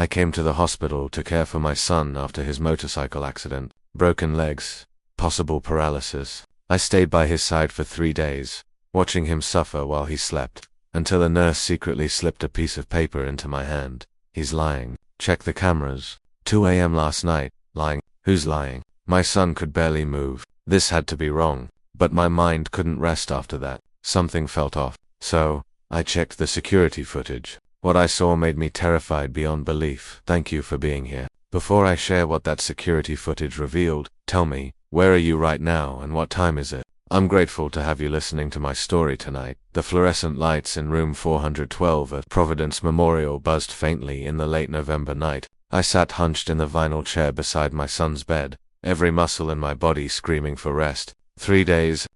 I came to the hospital to care for my son after his motorcycle accident. Broken legs, possible paralysis. I stayed by his side for 3 days, watching him suffer while he slept, until a nurse secretly slipped a piece of paper into my hand. He's lying. Check the cameras. 2 a.m. last night. Lying. Who's lying? My son could barely move. This had to be wrong. But my mind couldn't rest after that. Something felt off. So, I checked the security footage. What I saw made me terrified beyond belief. Thank you for being here. Before I share what that security footage revealed, tell me, where are you right now and what time is it? I'm grateful to have you listening to my story tonight. The fluorescent lights in room 412 at Providence Memorial buzzed faintly in the late November night. I sat hunched in the vinyl chair beside my son's bed, every muscle in my body screaming for rest. 3 days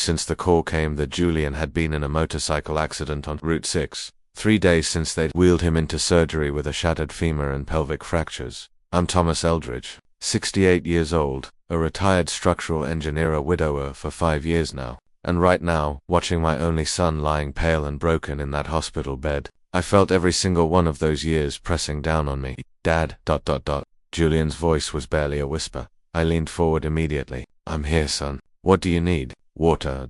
since the call came that Julian had been in a motorcycle accident on Route 6. 3 days since they'd wheeled him into surgery with a shattered femur and pelvic fractures. I'm Thomas Eldridge, 68 years old, a retired structural engineer, a widower for 5 years now. And right now, watching my only son lying pale and broken in that hospital bed, I felt every single one of those years pressing down on me. Dad, ... Julian's voice was barely a whisper. I leaned forward immediately. I'm here, son. What do you need? Water, ...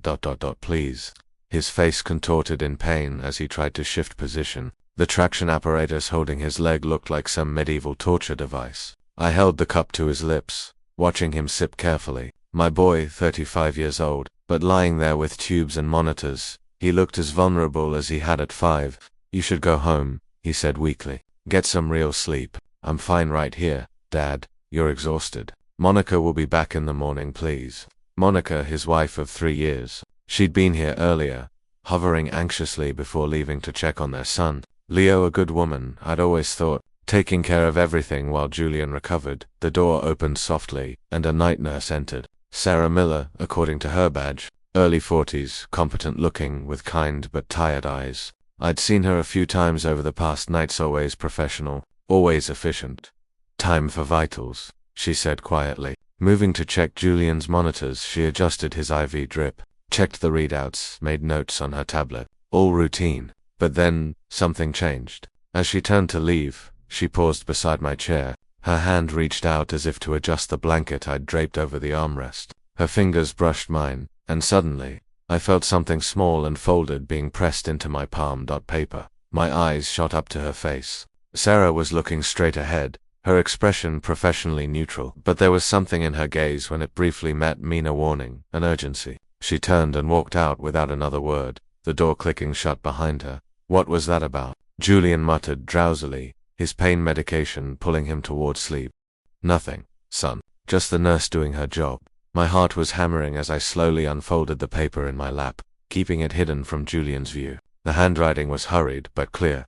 please. His face contorted in pain as he tried to shift position. The traction apparatus holding his leg looked like some medieval torture device. I held the cup to his lips, watching him sip carefully. My boy, 35 years old, but lying there with tubes and monitors. He looked as vulnerable as he had at 5. You should go home, he said weakly. Get some real sleep. I'm fine right here, Dad. You're exhausted. Monica will be back in the morning, please. Monica, his wife of 3 years. She'd been here earlier, hovering anxiously before leaving to check on their son. Leo, a good woman, I'd always thought, taking care of everything while Julian recovered. The door opened softly, and a night nurse entered. Sarah Miller, according to her badge, early 40s, competent looking, with kind but tired eyes. I'd seen her a few times over the past nights, always professional, always efficient. Time for vitals, she said quietly. Moving to check Julian's monitors, she adjusted his IV drip, checked the readouts, made notes on her tablet. All routine. But then, something changed. As she turned to leave, she paused beside my chair. Her hand reached out as if to adjust the blanket I'd draped over the armrest. Her fingers brushed mine, and suddenly, I felt something small and folded being pressed into my palm. Paper. My eyes shot up to her face. Sarah was looking straight ahead, her expression professionally neutral, but there was something in her gaze when it briefly met mine, a warning, an urgency. She turned and walked out without another word, the door clicking shut behind her. What was that about? Julian muttered drowsily, his pain medication pulling him toward sleep. Nothing, son. Just the nurse doing her job. My heart was hammering as I slowly unfolded the paper in my lap, keeping it hidden from Julian's view. The handwriting was hurried but clear.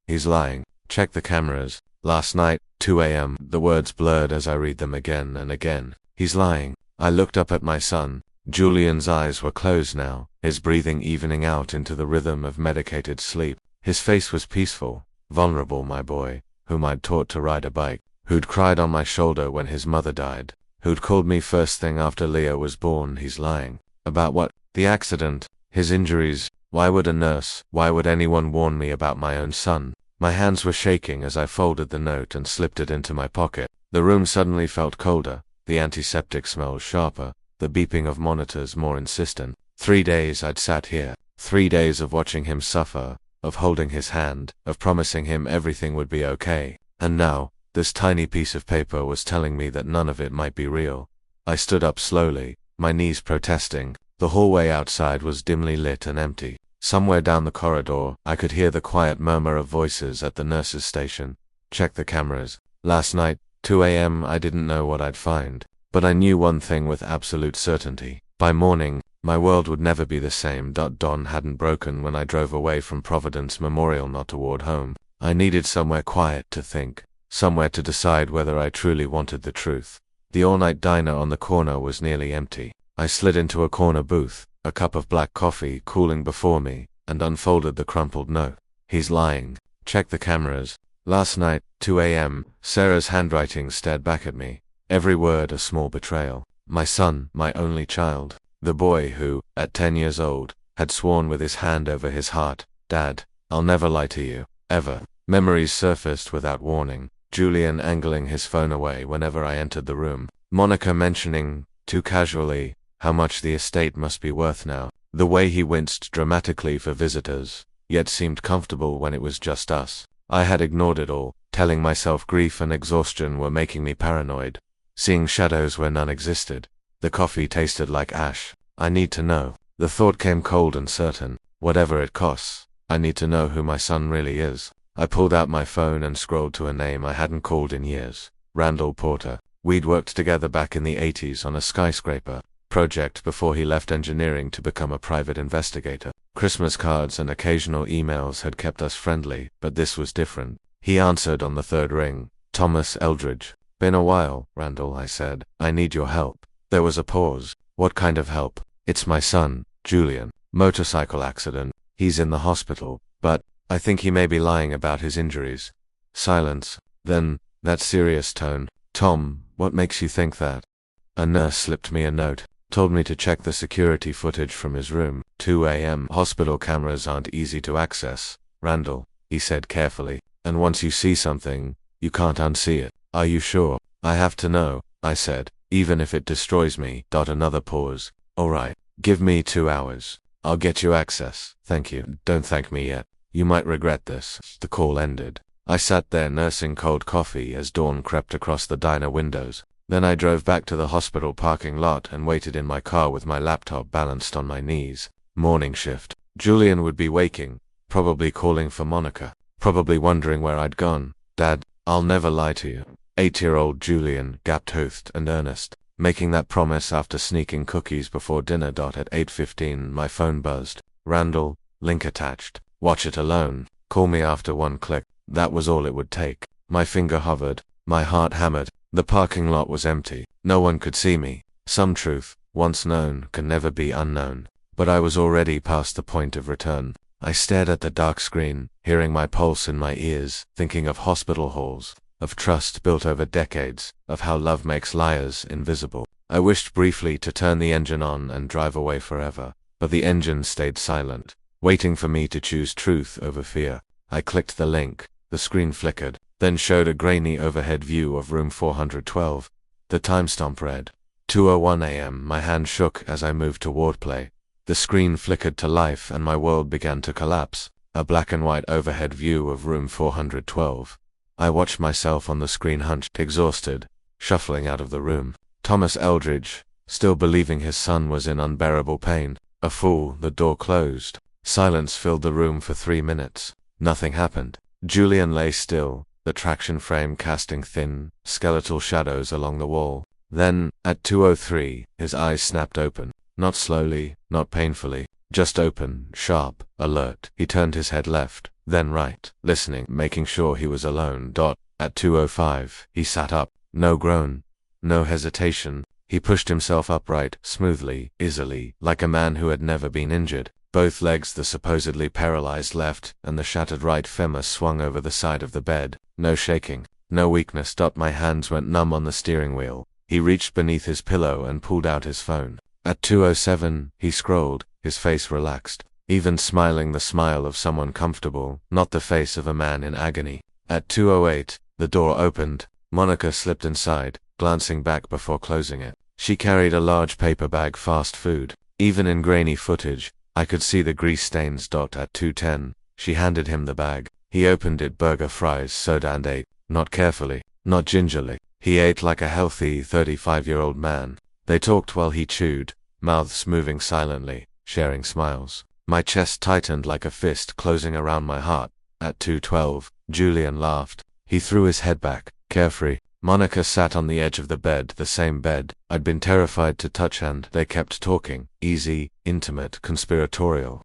He's lying. Check the cameras. Last night, 2 a.m. The words blurred as I read them again and again. He's lying. I looked up at my son. Julian's eyes were closed now, his breathing evening out into the rhythm of medicated sleep. His face was peaceful, vulnerable, my boy, whom I'd taught to ride a bike, who'd cried on my shoulder when his mother died, who'd called me first thing after Leo was born. He's lying. About what? The accident, his injuries. Why would a nurse, why would anyone warn me about my own son? My hands were shaking as I folded the note and slipped it into my pocket. The room suddenly felt colder, the antiseptic smell sharper, the beeping of monitors more insistent. 3 days I'd sat here, 3 days of watching him suffer, of holding his hand, of promising him everything would be okay. And now, this tiny piece of paper was telling me that none of it might be real. I stood up slowly, my knees protesting. The hallway outside was dimly lit and empty. Somewhere down the corridor, I could hear the quiet murmur of voices at the nurse's station. Check the cameras. Last night, 2 a.m. I didn't know what I'd find. But I knew one thing with absolute certainty. By morning, my world would never be the same. Dawn hadn't broken when I drove away from Providence Memorial, not toward home. I needed somewhere quiet to think, somewhere to decide whether I truly wanted the truth. The all-night diner on the corner was nearly empty. I slid into a corner booth, a cup of black coffee cooling before me, and unfolded the crumpled note. He's lying. Check the cameras. Last night, 2 a.m., Sarah's handwriting stared back at me. Every word a small betrayal. My son, my only child. The boy who, at 10 years old, had sworn with his hand over his heart, Dad, I'll never lie to you. Ever. Memories surfaced without warning. Julian angling his phone away whenever I entered the room. Monica mentioning, too casually, how much the estate must be worth now. The way he winced dramatically for visitors, yet seemed comfortable when it was just us. I had ignored it all, telling myself grief and exhaustion were making me paranoid, seeing shadows where none existed. The coffee tasted like ash. I need to know. The thought came cold and certain. Whatever it costs, I need to know who my son really is. I pulled out my phone and scrolled to a name I hadn't called in years. Randall Porter. We'd worked together back in the 80s on a skyscraper project before he left engineering to become a private investigator. Christmas cards and occasional emails had kept us friendly, but this was different. He answered on the third ring. Thomas Eldridge. Been a while, Randall, I said. I need your help. There was a pause. What kind of help? It's my son, Julian. Motorcycle accident. He's in the hospital, but I think he may be lying about his injuries. Silence. Then, that serious tone. Tom, what makes you think that? A nurse slipped me a note. Told me to check the security footage from his room. 2 a.m. Hospital cameras aren't easy to access, Randall, he said carefully. And once you see something, you can't unsee it. Are you sure? I have to know, I said, even if it destroys me. Another pause. All right, give me 2 hours. I'll get you access. Thank you. Don't thank me yet. You might regret this. The call ended. I sat there nursing cold coffee as dawn crept across the diner windows. Then I drove back to the hospital parking lot and waited in my car with my laptop balanced on my knees. Morning shift. Julian would be waking, probably calling for Monica, probably wondering where I'd gone. Dad, I'll never lie to you. 8-year-old Julian, gap-toothed and earnest, making that promise after sneaking cookies before dinner. At 8:15 my phone buzzed. Randall, link attached. Watch it alone. Call me after one click. That was all it would take. My finger hovered. My heart hammered. The parking lot was empty. No one could see me. Some truth, once known, can never be unknown. But I was already past the point of return. I stared at the dark screen, hearing my pulse in my ears, thinking of hospital halls, of trust built over decades, of how love makes liars invisible. I wished briefly to turn the engine on and drive away forever, but the engine stayed silent, waiting for me to choose truth over fear. I clicked the link. The screen flickered, then showed a grainy overhead view of room 412. The timestamp read 2:01 a.m. My hand shook as I moved toward play. The screen flickered to life and my world began to collapse. A black and white overhead view of room 412. I watched myself on the screen hunched, exhausted, shuffling out of the room. Thomas Eldridge, still believing his son was in unbearable pain. A fool. The door closed. Silence filled the room for 3 minutes. Nothing happened. Julian lay still, the traction frame casting thin, skeletal shadows along the wall. Then, at 2:03, his eyes snapped open. Not slowly, not painfully, just open, sharp, alert. He turned his head left, then right, listening, making sure he was alone. At 2:05, he sat up. No groan, no hesitation. He pushed himself upright, smoothly, easily, like a man who had never been injured. Both legs, the supposedly paralyzed left and the shattered right femur, swung over the side of the bed. No shaking, no weakness. My hands went numb on the steering wheel. He reached beneath his pillow and pulled out his phone. At 2:07, he scrolled, his face relaxed, even smiling the smile of someone comfortable, not the face of a man in agony. At 2:08, the door opened. Monica slipped inside, glancing back before closing it. She carried a large paper bag, fast food. Even in grainy footage, I could see the grease stains. At 2:10, she handed him the bag. He opened it, burger, fries, soda, and ate. Not carefully, not gingerly. He ate like a healthy 35-year-old man. They talked while he chewed, mouths moving silently, sharing smiles. My chest tightened like a fist closing around my heart. At 2:12, Julian laughed. He threw his head back, carefree. Monica sat on the edge of the bed, the same bed I'd been terrified to touch, and they kept talking, easy, intimate, conspiratorial.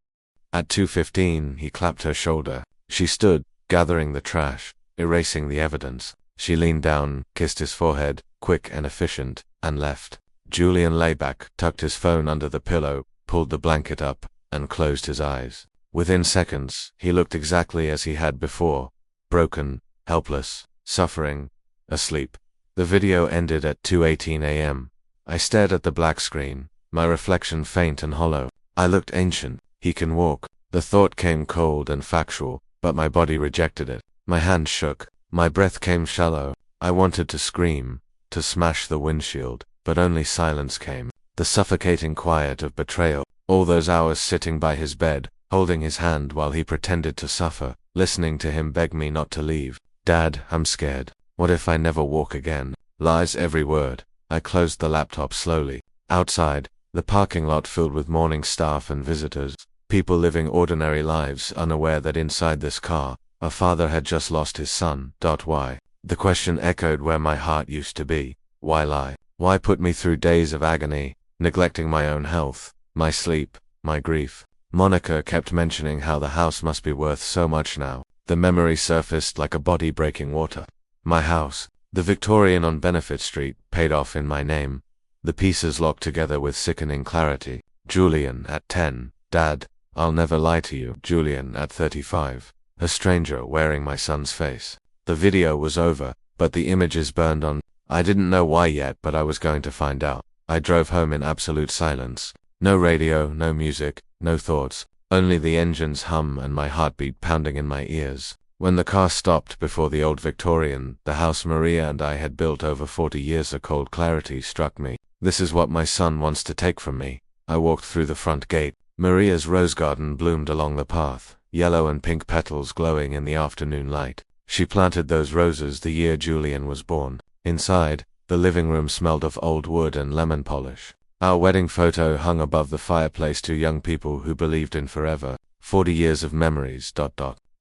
At 2:15, he clapped her shoulder. She stood, gathering the trash, erasing the evidence. She leaned down, kissed his forehead, quick and efficient, and left. Julian lay back, tucked his phone under the pillow, pulled the blanket up, and closed his eyes. Within seconds, he looked exactly as he had before, broken, helpless, suffering, asleep. The video ended at 2:18 a.m. I stared at the black screen, my reflection faint and hollow. I looked ancient. He can walk. The thought came cold and factual, but my body rejected it. My hand shook. My breath came shallow. I wanted to scream, to smash the windshield, but only silence came. The suffocating quiet of betrayal. All those hours sitting by his bed, holding his hand while he pretended to suffer, listening to him beg me not to leave. Dad, I'm scared. What if I never walk again? Lies every word. I closed the laptop slowly. Outside, the parking lot filled with morning staff and visitors. People living ordinary lives, unaware that inside this car, a father had just lost his son. Why? The question echoed where my heart used to be. Why lie? Why put me through days of agony, neglecting my own health, my sleep, my grief? Monica kept mentioning how the house must be worth so much now. The memory surfaced like a body breaking water. My house, the Victorian on Benefit Street, paid off in my name. The pieces locked together with sickening clarity. Julian at 10. Dad, I'll never lie to you. Julian at 35. A stranger wearing my son's face. The video was over, but the images burned on. I didn't know why yet, but I was going to find out. I drove home in absolute silence. No radio, no music, no thoughts. Only the engine's hum and my heartbeat pounding in my ears. When the car stopped before the old Victorian, the house Maria and I had built over 40 years, a cold clarity struck me. This is what my son wants to take from me. I walked through the front gate. Maria's rose garden bloomed along the path, yellow and pink petals glowing in the afternoon light. She planted those roses the year Julian was born. Inside, the living room smelled of old wood and lemon polish. Our wedding photo hung above the fireplace, two young people who believed in forever, 40 years of memories.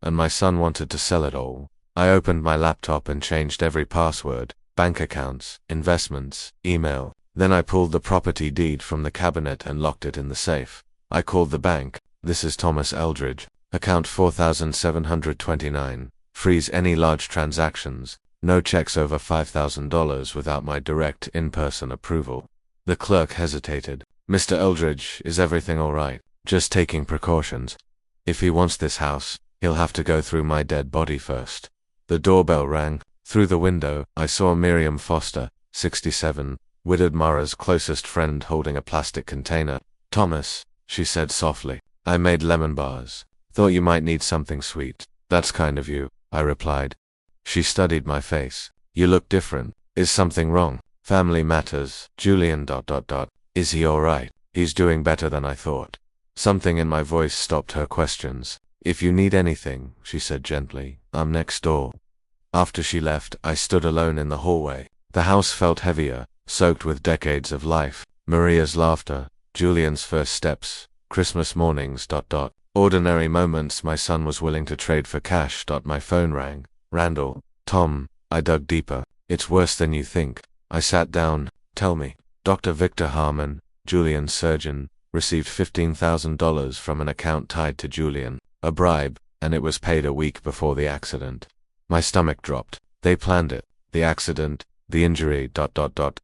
And my son wanted to sell it all. I opened my laptop and changed every password, bank accounts, investments, email. Then I pulled the property deed from the cabinet and locked it in the safe. I called the bank. This is Thomas Eldridge. Account 4729. Freeze any large transactions. No checks over $5,000 without my direct in-person approval. The clerk hesitated. Mr. Eldridge, is everything all right? Just taking precautions. If he wants this house, he'll have to go through my dead body first. The doorbell rang. Through the window, I saw Miriam Foster, 67, widowed Mara's closest friend, holding a plastic container. Thomas, she said softly, I made lemon bars. Thought you might need something sweet. That's kind of you, I replied. She studied my face. You look different. Is something wrong? Family matters. Julian ... Is he all right? He's doing better than I thought. Something in my voice stopped her questions. If you need anything, she said gently, I'm next door. After she left, I stood alone in the hallway. The house felt heavier, soaked with decades of life. Maria's laughter, Julian's first steps, Christmas mornings ... Ordinary moments my son was willing to trade for cash. My phone rang. Randall. Tom. I dug deeper. It's worse than you think. I sat down. Tell me. Dr. Victor Harmon, Julian's surgeon, received $15,000 from an account tied to Julian, a bribe, and it was paid a week before the accident. My stomach dropped. They planned it. The accident, the injury ...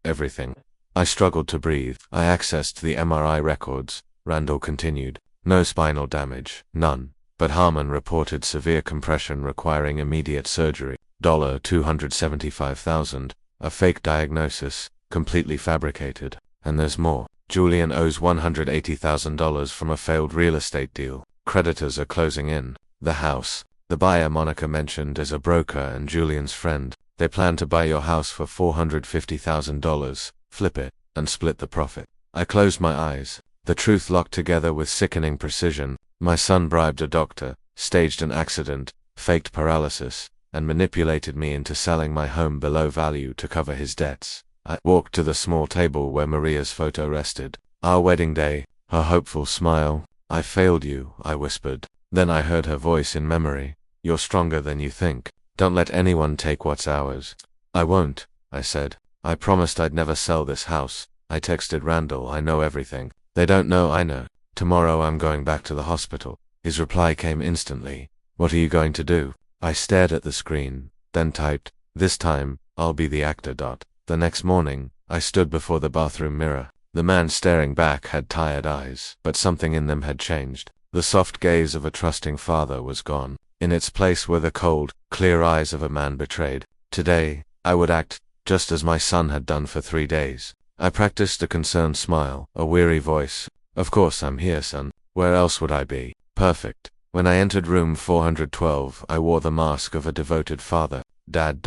everything. I struggled to breathe. I accessed the MRI records. Randall continued. No spinal damage. None. But Harmon reported severe compression requiring immediate surgery. $275,000. A fake diagnosis, completely fabricated. And there's more. Julian owes $180,000 from a failed real estate deal. Creditors are closing in. The house. The buyer Monica mentioned is a broker and Julian's friend. They plan to buy your house for $450,000, flip it, and split the profit. I closed my eyes. The truth locked together with sickening precision. My son bribed a doctor, staged an accident, faked paralysis, and manipulated me into selling my home below value to cover his debts. I walked to the small table where Maria's photo rested. Our wedding day, her hopeful smile. I failed you, I whispered. Then I heard her voice in memory. You're stronger than you think. Don't let anyone take what's ours. I won't, I said. I promised I'd never sell this house. I texted Randall, I know everything. They don't know I know. Tomorrow I'm going back to the hospital. His reply came instantly. What are you going to do? I stared at the screen, then typed, this time, I'll be the actor. The next morning, I stood before the bathroom mirror. The man staring back had tired eyes, but something in them had changed. The soft gaze of a trusting father was gone. In its place were the cold, clear eyes of a man betrayed. Today, I would act, just as my son had done for 3 days. I practiced a concerned smile, a weary voice. Of course I'm here, son. Where else would I be? Perfect. When I entered room 412, I wore the mask of a devoted father. Dad.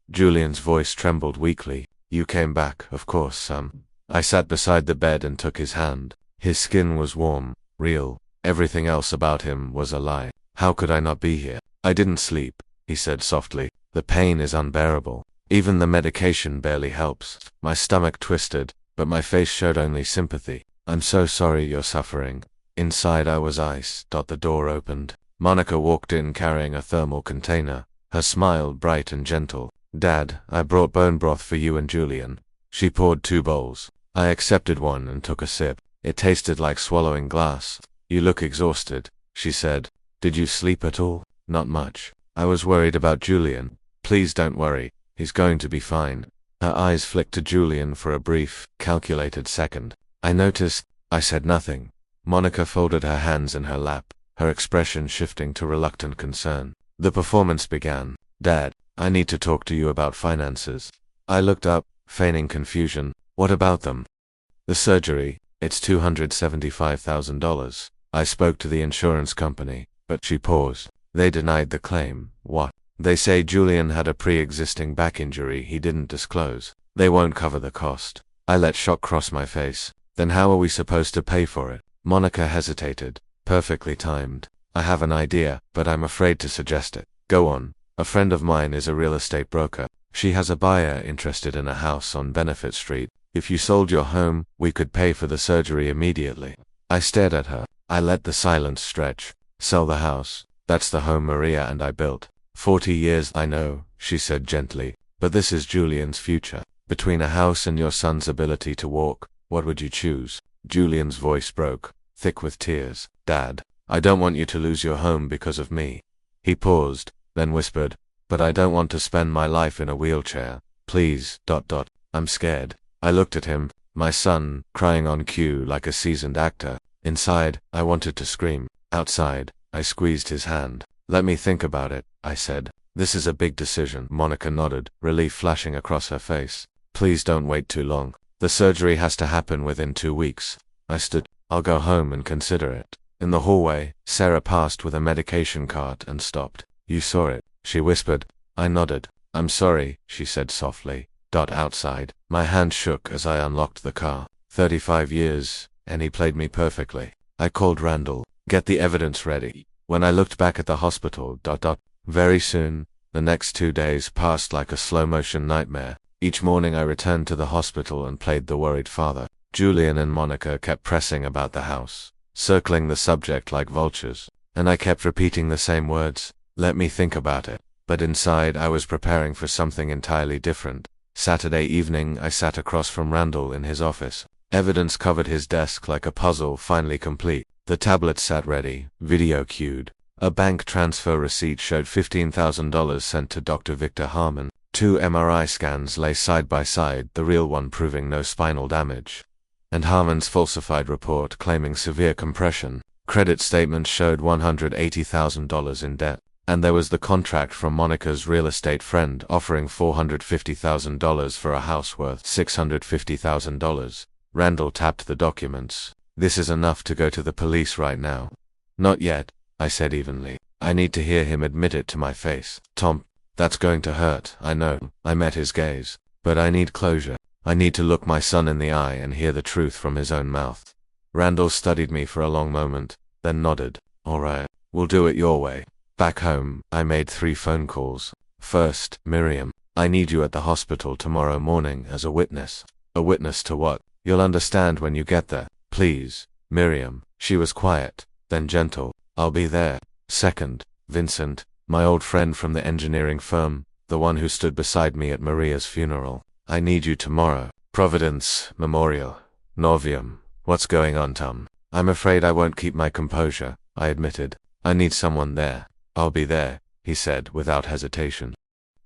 Julian's voice trembled weakly. You came back, of course, son. I sat beside the bed and took his hand. His skin was warm, real. Everything else about him was a lie. How could I not be here? I didn't sleep, he said softly. The pain is unbearable. Even the medication barely helps. My stomach twisted, but my face showed only sympathy. I'm so sorry you're suffering. Inside I was ice. The door opened. Monica walked in carrying a thermal container, her smile bright and gentle. Dad, I brought bone broth for you and Julian. She poured 2 bowls. I accepted one and took a sip. It tasted like swallowing glass. You look exhausted, she said. Did you sleep at all? Not much. I was worried about Julian. Please don't worry. He's going to be fine. Her eyes flicked to Julian for a brief, calculated second. I noticed. I said nothing. Monica folded her hands in her lap, her expression shifting to reluctant concern. The performance began. Dad, I need to talk to you about finances. I looked up, feigning confusion. What about them? The surgery. It's $275,000. I spoke to the insurance company, but she paused. They denied the claim. What? They say Julian had a pre-existing back injury he didn't disclose. They won't cover the cost. I let shock cross my face. Then how are we supposed to pay for it? Monica hesitated. Perfectly timed. I have an idea, but I'm afraid to suggest it. Go on. A friend of mine is a real estate broker. She has a buyer interested in a house on Benefit Street. If you sold your home, we could pay for the surgery immediately. I stared at her. I let the silence stretch. Sell the house. That's the home Maria and I built. 40 years, I know, she said gently. But this is Julian's future. Between a house and your son's ability to walk, what would you choose? Julian's voice broke, thick with tears. Dad, I don't want you to lose your home because of me. He paused, then whispered, but I don't want to spend my life in a wheelchair. Please. I'm scared. I looked at him, my son, crying on cue like a seasoned actor. Inside, I wanted to scream. Outside, I squeezed his hand. Let me think about it, I said. This is a big decision. Monica nodded, relief flashing across her face. Please don't wait too long. The surgery has to happen within 2 weeks. I stood. I'll go home and consider it. In the hallway, Sarah passed with a medication cart and stopped. You saw it, she whispered. I nodded. I'm sorry, she said softly. Outside, my hand shook as I unlocked the car. 35 years, and he played me perfectly. I called Randall. Get the evidence ready. When I looked back at the hospital, very soon, the next 2 days passed like a slow-motion nightmare. Each morning I returned to the hospital and played the worried father. Julian and Monica kept pressing about the house, circling the subject like vultures, and I kept repeating the same words. Let me think about it. But inside I was preparing for something entirely different. Saturday evening I sat across from Randall in his office. Evidence covered his desk like a puzzle finally complete. The tablet sat ready, video queued. A bank transfer receipt showed $15,000 sent to Dr. Victor Harmon. 2 MRI scans lay side by side, the real one proving no spinal damage, and Harmon's falsified report claiming severe compression. Credit statements showed $180,000 in debt. And there was the contract from Monica's real estate friend offering $450,000 for a house worth $650,000. Randall tapped the documents. This is enough to go to the police right now. Not yet, I said evenly. I need to hear him admit it to my face. Tom, that's going to hurt, I know. I met his gaze. But I need closure. I need to look my son in the eye and hear the truth from his own mouth. Randall studied me for a long moment, then nodded. All right, we'll do it your way. Back home, I made 3 phone calls. First, Miriam. I need you at the hospital tomorrow morning as a witness. A witness to what? You'll understand when you get there. Please, Miriam. She was quiet, then gentle. I'll be there. Second, Vincent, my old friend from the engineering firm, the one who stood beside me at Maria's funeral. I need you tomorrow. Providence Memorial. Novium. What's going on, Tom? I'm afraid I won't keep my composure, I admitted. I need someone there. I'll be there, he said without hesitation.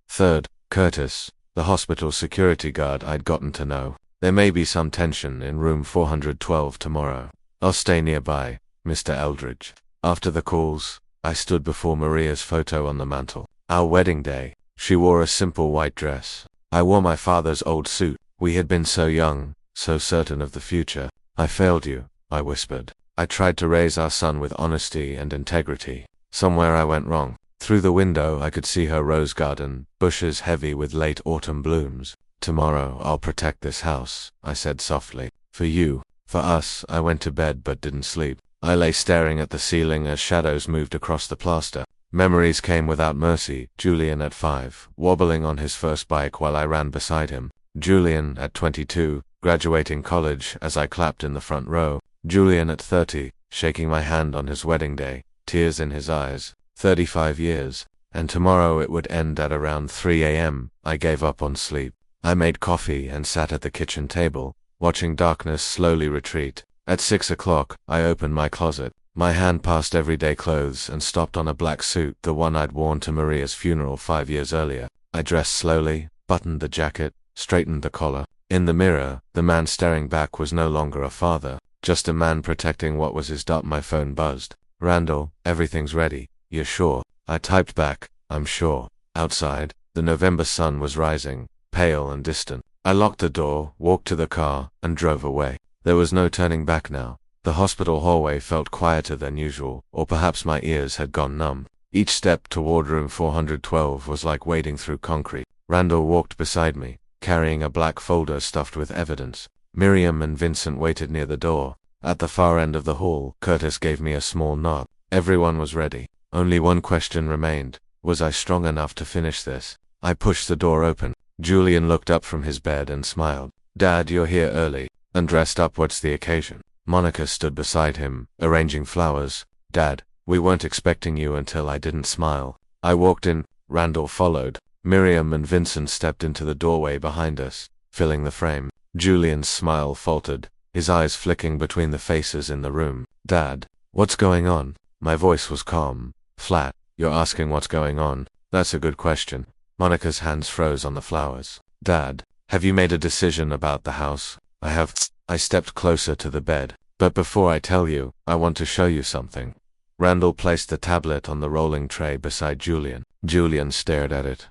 Third, Curtis, the hospital security guard I'd gotten to know. There may be some tension in room 412 tomorrow. I'll stay nearby, Mr. Eldridge. After the calls, I stood before Maria's photo on the mantel. Our wedding day. She wore a simple white dress. I wore my father's old suit. We had been so young, so certain of the future. I failed you, I whispered. I tried to raise our son with honesty and integrity. Somewhere I went wrong. Through the window I could see her rose garden, bushes heavy with late autumn blooms. Tomorrow I'll protect this house, I said softly. For you. For us. I went to bed but didn't sleep. I lay staring at the ceiling as shadows moved across the plaster. Memories came without mercy. Julian at 5, wobbling on his first bike while I ran beside him. Julian at 22, graduating college as I clapped in the front row. Julian at 30, shaking my hand on his wedding day, tears in his eyes. 35 years. And tomorrow it would end at around 3 a.m. I gave up on sleep. I made coffee and sat at the kitchen table, watching darkness slowly retreat. At 6 o'clock, I opened my closet. My hand passed everyday clothes and stopped on a black suit, the one I'd worn to Maria's funeral 5 years earlier. I dressed slowly, buttoned the jacket, straightened the collar. In the mirror, the man staring back was no longer a father, just a man protecting what was his. My phone buzzed. Randall, everything's ready. You're sure? I typed back, I'm sure. Outside, the November sun was rising, pale and distant. I locked the door, walked to the car, and drove away. There was no turning back now. The hospital hallway felt quieter than usual, or perhaps my ears had gone numb. Each step toward room 412 was like wading through concrete. Randall walked beside me, carrying a black folder stuffed with evidence. Miriam and Vincent waited near the door. At the far end of the hall, Curtis gave me a small nod. Everyone was ready. Only one question remained. Was I strong enough to finish this? I pushed the door open. Julian looked up from his bed and smiled. Dad, you're here early. And dressed up. What's the occasion? Monica stood beside him, arranging flowers. Dad, we weren't expecting you. Until I didn't smile. I walked in. Randall followed. Miriam and Vincent stepped into the doorway behind us, filling the frame. Julian's smile faltered, his eyes flicking between the faces in the room. Dad, what's going on? My voice was calm, flat. You're asking what's going on? That's a good question. Monica's hands froze on the flowers. Dad, have you made a decision about the house? I have. I stepped closer to the bed. But before I tell you, I want to show you something. Randall placed the tablet on the rolling tray beside Julian. Julian stared at it,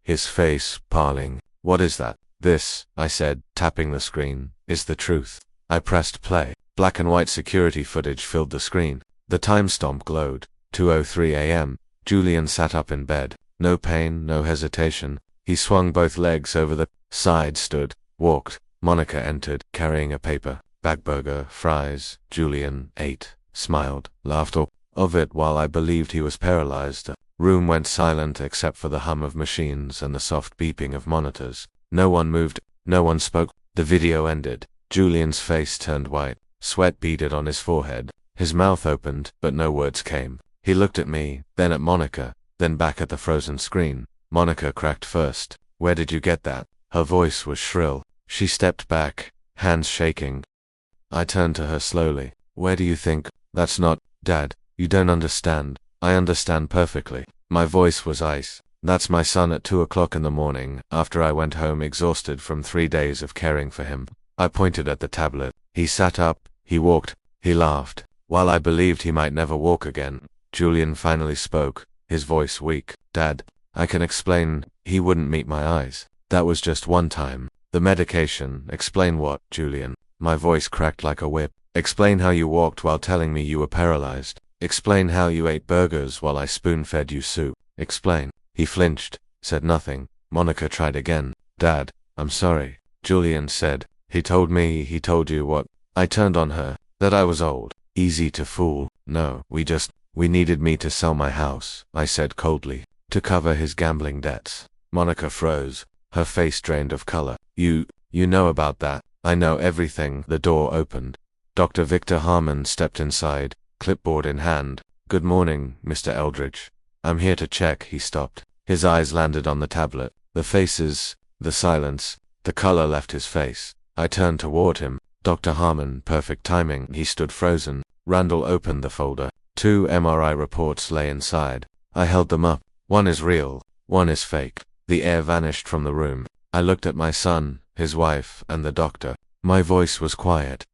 his face paling. What is that? This, I said, tapping the screen, is the truth. I pressed play. Black and white security footage filled the screen. The timestamp glowed. 2:03 a.m. Julian sat up in bed. No pain, no hesitation. He swung both legs over the side, stood, walked. Monica entered, carrying a paper. Bagburger, fries. Julian ate, smiled, laughed of it while I believed he was paralyzed. The room went silent except for the hum of machines and the soft beeping of monitors. No one moved, no one spoke. The video ended. Julian's face turned white. Sweat beaded on his forehead. His mouth opened, but no words came. He looked at me, then at Monica, then back at the frozen screen. Monica cracked first. Where did you get that? Her voice was shrill. She stepped back, hands shaking. I turned to her slowly. Where do you think? That's not, Dad, you don't understand. I understand perfectly. My voice was ice. That's my son at 2 o'clock in the morning, after I went home exhausted from 3 days of caring for him. I pointed at the tablet. He sat up, he walked, he laughed. While I believed he might never walk again, Julian finally spoke, his voice weak. Dad, I can explain. He wouldn't meet my eyes. That was just one time. The medication. Explain what, Julian? My voice cracked like a whip. Explain how you walked while telling me you were paralyzed. Explain how you ate burgers while I spoon-fed you soup. Explain. He flinched, said nothing. Monica tried again. Dad, I'm sorry. Julian said. He told told you what? I turned on her. That I was old. Easy to fool. No, we needed me to sell my house, I said coldly, to cover his gambling debts. Monica froze, her face drained of color. You know about that. I know everything. The door opened. Dr. Victor Harmon stepped inside, clipboard in hand. Good morning, Mr. Eldridge. I'm here to check. He stopped. His eyes landed on the tablet. The faces, the silence, the color left his face. I turned toward him. Dr. Harmon, perfect timing. He stood frozen. Randall opened the folder. 2 MRI reports lay inside. I held them up. One is real, one is fake. The air vanished from the room. I looked at my son, his wife, and the doctor. My voice was quiet.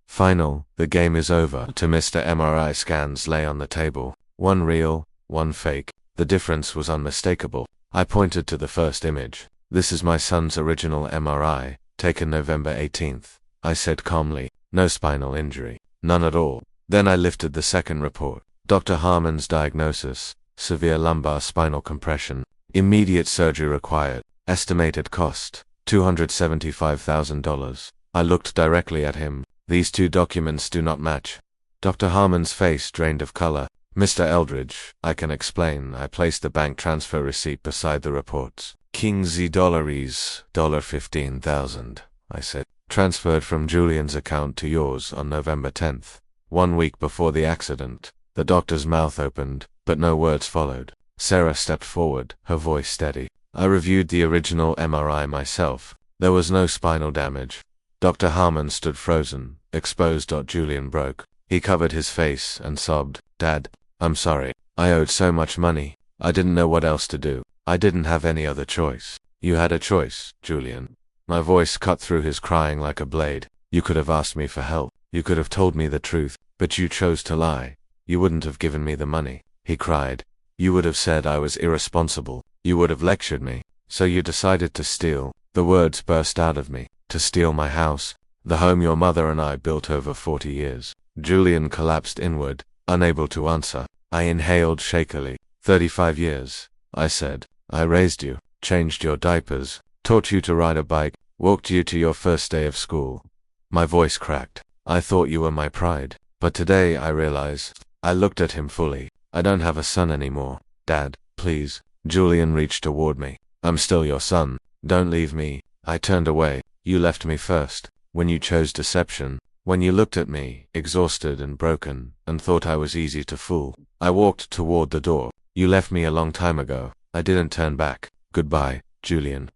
Final, the game is over. 2 Mr. MRI scans lay on the table. One real, one fake. The difference was unmistakable. I pointed to the first image. This is my son's original MRI, taken November 18th. I said calmly, no spinal injury. None at all. Then I lifted the second report. Dr. Harmon's diagnosis: severe lumbar spinal compression. Immediate surgery required. Estimated cost: $275,000. I looked directly at him. These two documents do not match. Dr. Harmon's face drained of color. Mr. Eldridge, I can explain. I placed the bank transfer receipt beside the reports. King Z dollaries, $15,000, I said. Transferred from Julian's account to yours on November 10th. 1 week before the accident. The doctor's mouth opened, but no words followed. Sarah stepped forward, her voice steady. I reviewed the original MRI myself. There was no spinal damage. Dr. Harmon stood frozen, exposed. Julian broke. He covered his face and sobbed. Dad, I'm sorry. I owed so much money. I didn't know what else to do. I didn't have any other choice. You had a choice, Julian. My voice cut through his crying like a blade. You could have asked me for help. You could have told me the truth, but you chose to lie. You wouldn't have given me the money. He cried. You would have said I was irresponsible. You would have lectured me. So you decided to steal. The words burst out of me. To steal my house. The home your mother and I built over 40 years. Julian collapsed inward, unable to answer. I inhaled shakily. 35 years, I said. I raised you, changed your diapers, taught you to ride a bike, walked you to your first day of school. My voice cracked. I thought you were my pride. But today I realize. I looked at him fully. I don't have a son anymore. Dad, please. Julian reached toward me. I'm still your son. Don't leave me. I turned away. You left me first. When you chose deception. When you looked at me, exhausted and broken, and thought I was easy to fool. I walked toward the door. You left me a long time ago. I didn't turn back. Goodbye, Julian.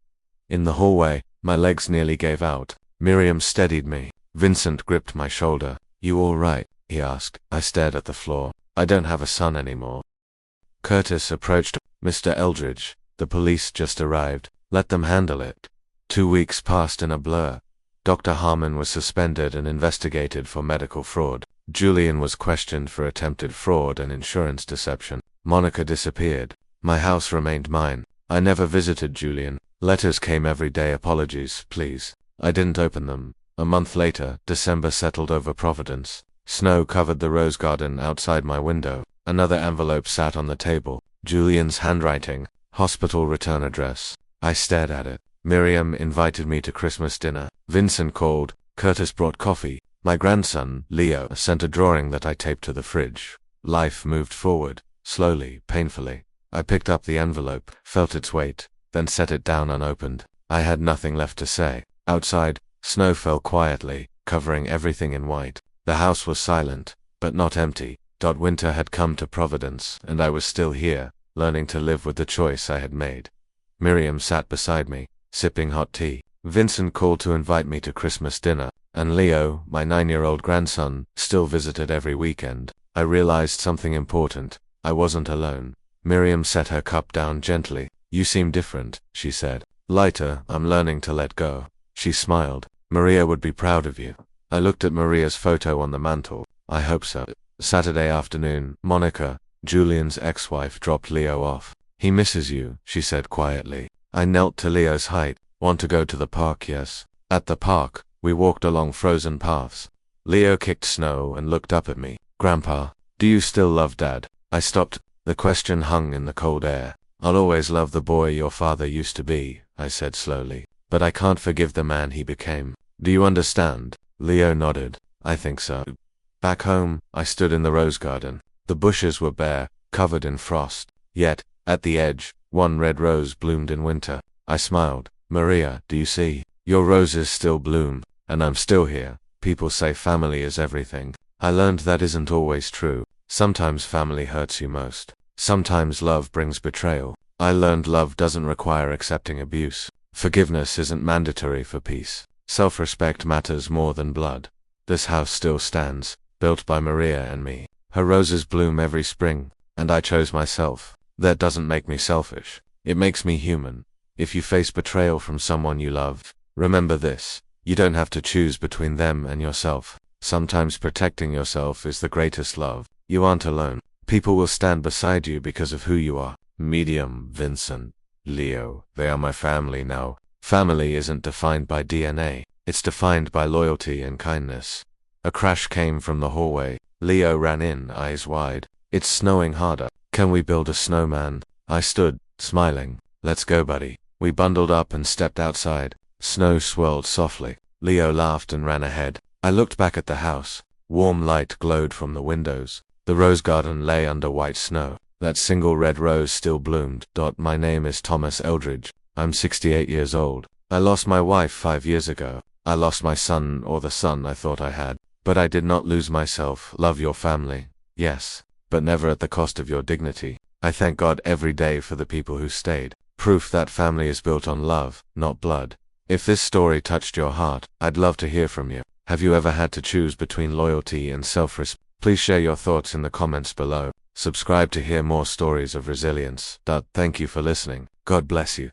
In the hallway, my legs nearly gave out. Miriam steadied me. Vincent gripped my shoulder. You all right? He asked. I stared at the floor. I don't have a son anymore. Curtis approached. Mr. Eldridge, the police just arrived. Let them handle it. 2 weeks passed in a blur. Dr. Harmon was suspended and investigated for medical fraud. Julian was questioned for attempted fraud and insurance deception. Monica disappeared. My house remained mine. I never visited Julian. Letters came every day. Apologies, please. I didn't open them. A month later, December settled over Providence. Snow covered the rose garden outside my window. Another envelope sat on the table. Julian's handwriting. Hospital return address. I stared at it. Miriam invited me to Christmas dinner. Vincent called. Curtis brought coffee. My grandson, Leo, sent a drawing that I taped to the fridge. Life moved forward, slowly, painfully. I picked up the envelope, felt its weight, then set it down unopened. I had nothing left to say. Outside, snow fell quietly, covering everything in white. The house was silent, but not empty. Winter had come to Providence, and I was still here, learning to live with the choice I had made. Miriam sat beside me, sipping hot tea. Vincent called to invite me to Christmas dinner, and Leo, my 9-year-old grandson, still visited every weekend. I realized something important. I wasn't alone. Miriam set her cup down gently. You seem different, she said. Lighter. I'm learning to let go. She smiled. Maria would be proud of you. I looked at Maria's photo on the mantel. I hope so. Saturday afternoon, Monica, Julian's ex-wife, dropped Leo off. He misses you, she said quietly. I knelt to Leo's height. Want to go to the park? Yes. At the park, we walked along frozen paths. Leo kicked snow and looked up at me. Grandpa, do you still love Dad? I stopped. The question hung in the cold air. I'll always love the boy your father used to be, I said slowly. But I can't forgive the man he became. Do you understand? Leo nodded. I think so. Back home, I stood in the rose garden. The bushes were bare, covered in frost. Yet, at the edge, one red rose bloomed in winter. I smiled. Maria, do you see? Your roses still bloom, and I'm still here. People say family is everything. I learned that isn't always true. Sometimes family hurts you most. Sometimes love brings betrayal. I learned love doesn't require accepting abuse. Forgiveness isn't mandatory for peace. Self-respect matters more than blood. This house still stands, built by Maria and me. Her roses bloom every spring, and I chose myself. That doesn't make me selfish. It makes me human. If you face betrayal from someone you love, remember this. You don't have to choose between them and yourself. Sometimes protecting yourself is the greatest love. You aren't alone. People will stand beside you because of who you are. Medium, Vincent, Leo, they are my family now. Family isn't defined by DNA. It's defined by loyalty and kindness. A crash came from the hallway. Leo ran in, eyes wide. It's snowing harder. Can we build a snowman? I stood, smiling. Let's go, buddy. We bundled up and stepped outside. Snow swirled softly. Leo laughed and ran ahead. I looked back at the house. Warm light glowed from the windows. The rose garden lay under white snow. That single red rose still bloomed. My name is Thomas Eldridge. I'm 68 years old. I lost my wife 5 years ago. I lost my son, or the son I thought I had. But I did not lose myself. Love your family. Yes, but never at the cost of your dignity. I thank God every day for the people who stayed. Proof that family is built on love, not blood. If this story touched your heart, I'd love to hear from you. Have you ever had to choose between loyalty and self-respect? Please share your thoughts in the comments below. Subscribe to hear more stories of resilience. Thank you for listening. God bless you.